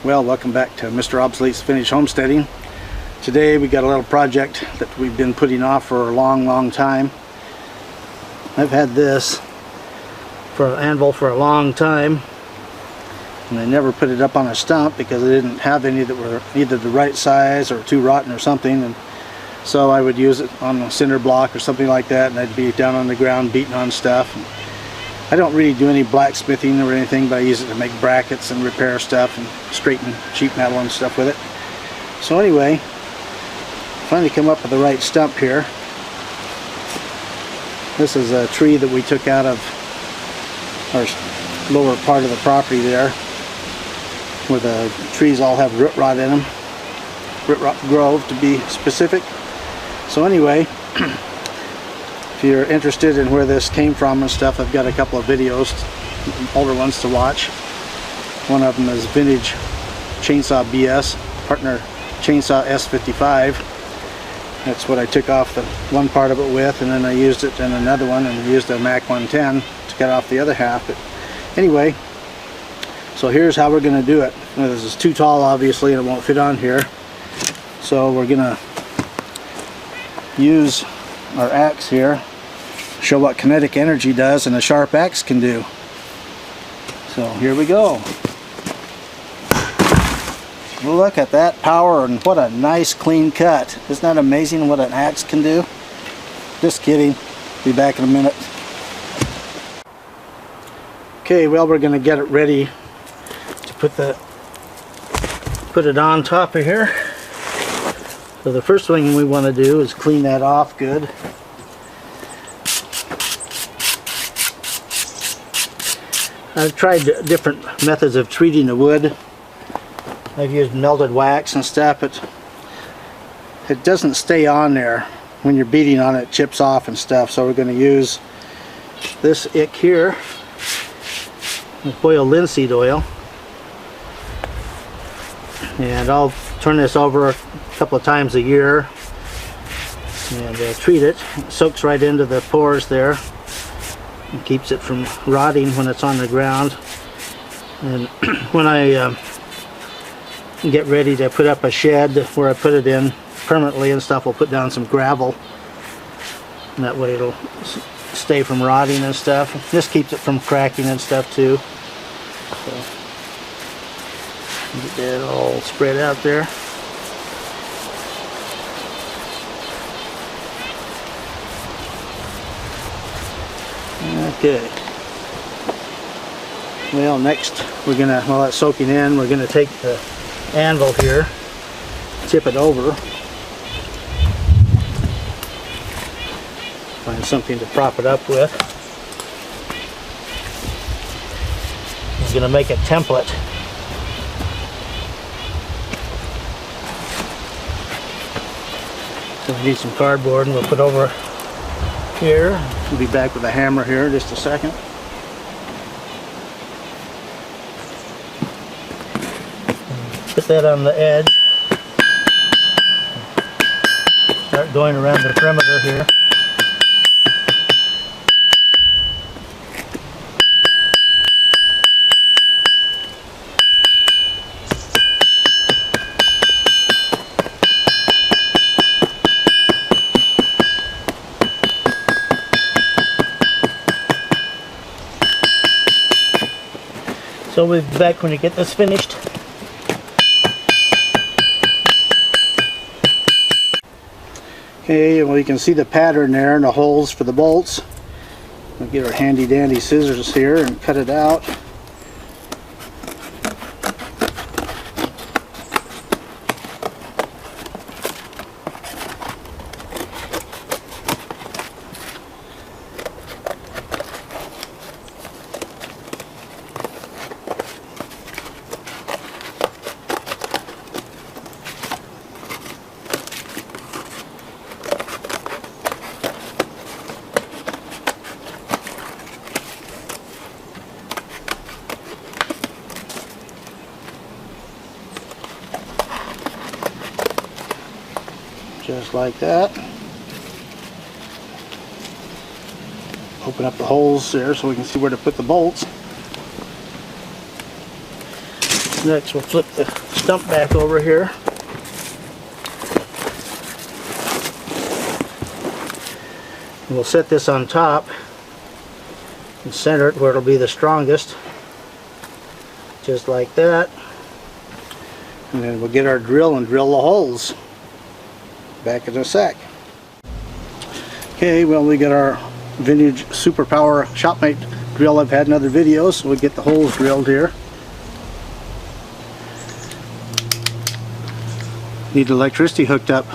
Well, welcome back to Mr. Obsolete's Finished Homesteading. Today we got a little project that we've been putting off for a long time. I've had this for an Anvil for a long time, and I never put it up on a stump because I didn't have any that were either the right size or too rotten or something, and so I would use it on a cinder block or something like that, and I'd be down on the ground beating on stuff. I don't really do any blacksmithing or anything, but I use it to make brackets and repair stuff and straighten sheet metal and stuff with it. So anyway, finally come up with the right stump here. This is a tree that we took out of our lower part of the property there, where the trees all have root rot in them. Root rot grove, to be specific. So anyway, if you're interested in where this came from and stuff, I've got a couple of videos, older ones to watch. One of them is Vintage Chainsaw BS, Partner Chainsaw S55. That's what I took off the one part of it with, and then I used it in another one and used a Mac 110 to cut off the other half. But anyway, so here's how we're going to do it. Now, this is too tall obviously and it won't fit on here. So we're going to use our axe here, show what kinetic energy does and a sharp axe can do. So here we go. Look at that power, and what a nice clean cut. Isn't that amazing what an axe can do? Just kidding. Be back in a minute. Okay, well, we're going to get it ready to put it on top of here. So the first thing we want to do is clean that off good. I've tried different methods of treating the wood. I've used melted wax and stuff, but it doesn't stay on there. When you're beating on it, it chips off and stuff. So we're going to use this ick here, boil linseed oil, and I'll turn this over a couple of times a year and treat it. It soaks right into the pores there and keeps it from rotting when it's on the ground. And when I get ready to put up a shed where I put it in permanently and stuff, we'll put down some gravel, and that way it'll stay from rotting and stuff. This keeps it from cracking and stuff too. So get that all spread out there. Okay. Well, next we're gonna, while that's soaking in, we're gonna take the anvil here, tip it over, find something to prop it up with. I'm gonna make a template. So we need some cardboard, and we'll put over here. We'll be back with a hammer here in just a second. Put that on the edge. Start going around the perimeter here. So we'll be back when we get this finished. Okay, well, you can see the pattern there and the holes for the bolts. We'll get our handy dandy scissors here and cut it out. Just like that. Open up the holes there so we can see where to put the bolts. Next we'll flip the stump back over here. And we'll set this on top and center it where it'll be the strongest. Just like that. And then we'll get our drill and drill the holes. Back in a sec. Okay, well, we got our vintage Superpower Shopmate drill I've had in other videos, so we'll get the holes drilled here. Need electricity hooked up.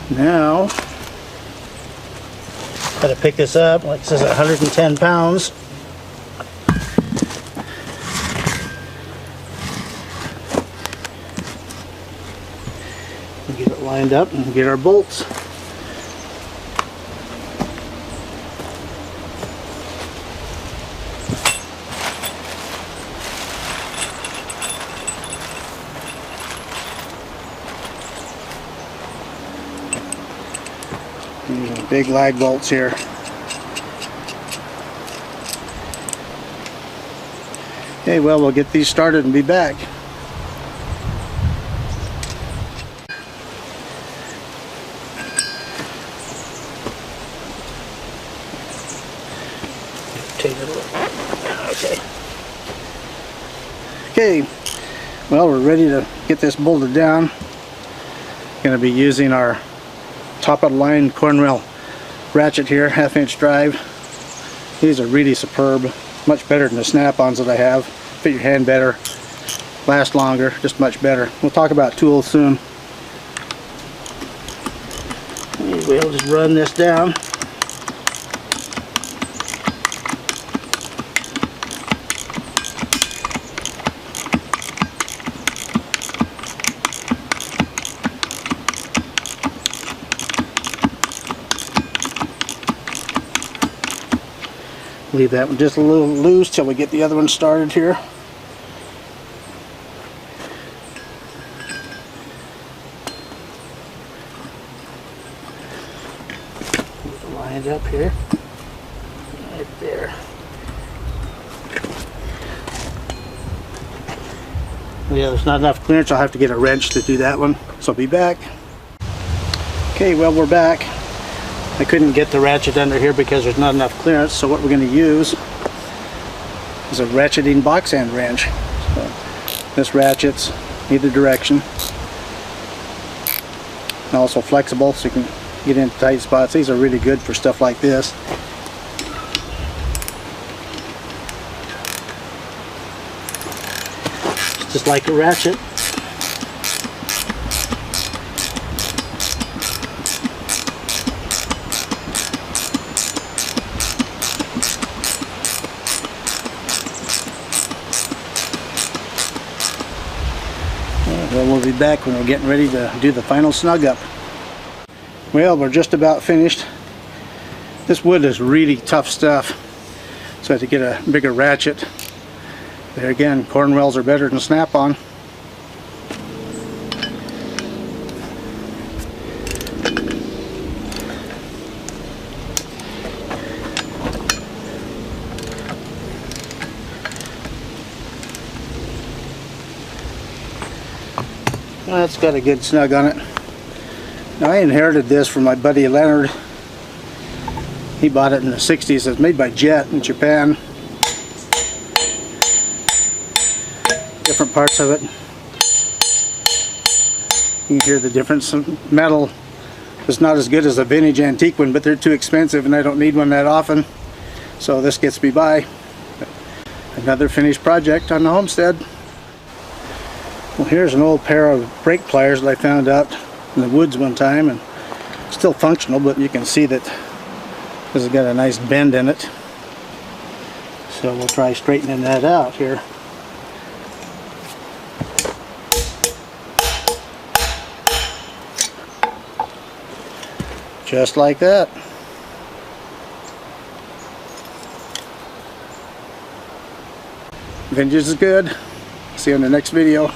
Now, got to pick this up, like it says 110 pounds. Get it lined up and get our bolts. These are big lag bolts here. Okay, well, we'll get these started and be back. Take it away. Okay. Okay, well, we're ready to get this bolted down. Going to be using our top of the line Cornwell ratchet here, 1/2-inch drive. These are really superb, much better than the snap-ons that I have. Fit your hand better, last longer, just much better. We'll talk about tools soon. We'll just run this down. Leave that one just a little loose till we get the other one started here. Line it up here, right there. Yeah, there's not enough clearance. I'll have to get a wrench to do that one. So I'll be back. Okay, well, we're back. I couldn't get the ratchet under here because there's not enough clearance, so what we're going to use is a ratcheting box end wrench. So this ratchet's either direction, and also flexible so you can get into tight spots. These are really good for stuff like this. It's just like a ratchet. Well, we'll be back when we're getting ready to do the final snug up. Well, we're just about finished. This wood is really tough stuff, so I had to get a bigger ratchet. There again, Cornwells are better than snap-on. That's got a good snug on it. Now, I inherited this from my buddy Leonard. He bought it in the 60s. It's made by Jet in Japan. Different parts of it. You can hear the difference. Metal is not as good as a vintage antique one, but they're too expensive and I don't need one that often. So this gets me by. Another finished project on the homestead. Well, here's an old pair of brake pliers that I found out in the woods one time, and still functional, but you can see that this has got a nice bend in it. So we'll try straightening that out here. Just like that. Vintage is good. See you in the next video.